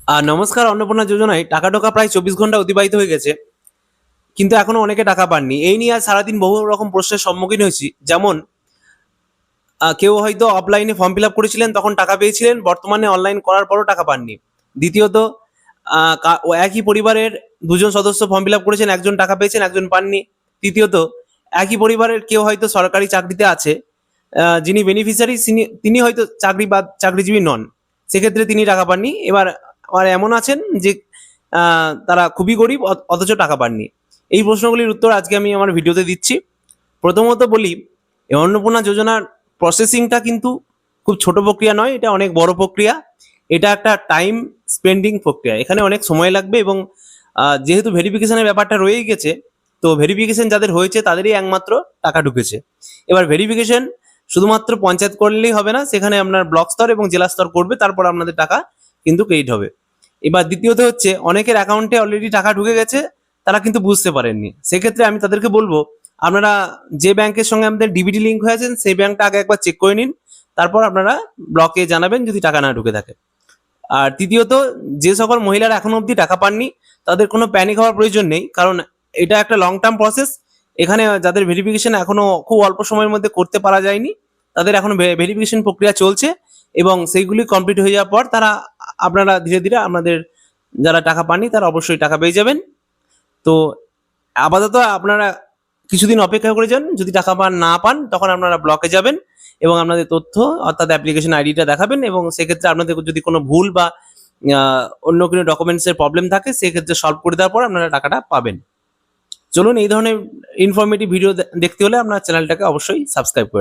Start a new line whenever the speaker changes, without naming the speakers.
নমস্কার। অন্নপূর্ণা যোজনায় টাকা ঢোকা প্রায় 24 ঘন্টা অতিবাহিত হয়ে গেছে, কিন্তু এখনো অনেকে টাকা পাননি। এই নিয়ে আজ সারাদিন বহু রকম প্রশ্নের সম্মুখীন হয়েছি। যেমন কেউ হয়তো অফলাইনে ফর্ম ফিল আপ করেছিলেন, তখন টাকা পেয়েছিলেন, বর্তমানে অনলাইন করার পরও টাকা পাননি। দ্বিতীয়ত ও একই পরিবারের দুজন সদস্য ফর্ম ফিল আপ করেছেন, একজন টাকা পেয়েছেন, একজন পাননি। তৃতীয়ত একই পরিবারের কেউ হয়তো সরকারি চাকরিতে আছে, যিনি বেনিফিশিয়ারি তিনি হয়তো চাকরি বা চাকরিজীবী নন, সেক্ষেত্রে তিনি টাকা পাননি। এবার আর এমন আছেন যে তারা খুবই গরিব অথচ টাকা পাননি। এই প্রশ্নগুলির উত্তর আজকে আমি আমার ভিডিওতে দিচ্ছি। প্রথমত বলি, এই অন্নপূর্ণা যোজনার প্রসেসিংটা কিন্তু খুব ছোট প্রক্রিয়া নয়, এটা অনেক বড় প্রক্রিয়া। এটা একটা টাইম স্পেন্ডিং প্রক্রিয়া, এখানে অনেক সময় লাগবে। এবং যেহেতু ভেরিফিকেশনের ব্যাপারটা রয়েই গেছে, তো ভেরিফিকেশন যাদের হয়েছে তাদেরই একমাত্র টাকা ঢুকেছে। এবার ভেরিফিকেশন শুধুমাত্র পঞ্চায়েত করলেই হবে না, সেখানে আপনার ব্লক স্তর এবং জেলা স্তর করবে, তারপর আপনাদের টাকা কিন্তু ক্রেডিট হবে। এবার দ্বিতীয়ত হচ্ছে, অনেকের অ্যাকাউন্টে অলরেডি টাকা ঢুকে গেছে, তারা কিন্তু বুঝতে পারেননি। সেক্ষেত্রে আমি তাদেরকে বলবো, আপনারা যে ব্যাংকের সঙ্গে আমাদের ডিবিটি লিঙ্ক হয়েছেন সেই ব্যাংকটা আগে একবার চেক করে নিন, তারপর আপনারা ব্লকে জানাবেন যদি টাকা না ঢুকে থাকে। আর তৃতীয়ত, যে সকল মহিলারা এখনো অবধি টাকা পাননি তাদের কোনো প্যানিক হওয়ার প্রয়োজন নেই, কারণ এটা একটা লং টার্ম প্রসেস। এখানে যাদের ভেরিফিকেশন এখনো খুব অল্প সময়ের মধ্যে করতে পারা যায়নি, তাদের এখনো ভেরিফিকেশন প্রক্রিয়া চলছে, এবং সেইগুলি কমপ্লিট হয়ে যাওয়ার পর তারা আপনারা ধীরে ধীরে আমাদের যারা টাকা পাননি তারা অবশ্যই টাকা পেয়ে যাবেন। তো আপাতত আপনারা কিছুদিন অপেক্ষা করে যান, যদি টাকা না পান তখন আপনারা ব্লকে যাবেন এবং আপনাদের তথ্য অর্থাৎ অ্যাপ্লিকেশন আইডিটা দেখাবেন, এবং সেক্ষেত্রে আপনাদের যদি কোনো ভুল বা অন্য কোনো ডকুমেন্টসের প্রবলেম থাকে সেক্ষেত্রে সলভ করে দেওয়ার পর আপনারা টাকাটা পাবেন। চলুন, এই ধরনের ইনফরমেটিভ ভিডিও দেখতে হলে আপনার চ্যানেলটাকে অবশ্যই সাবস্ক্রাইব করে রাখুন।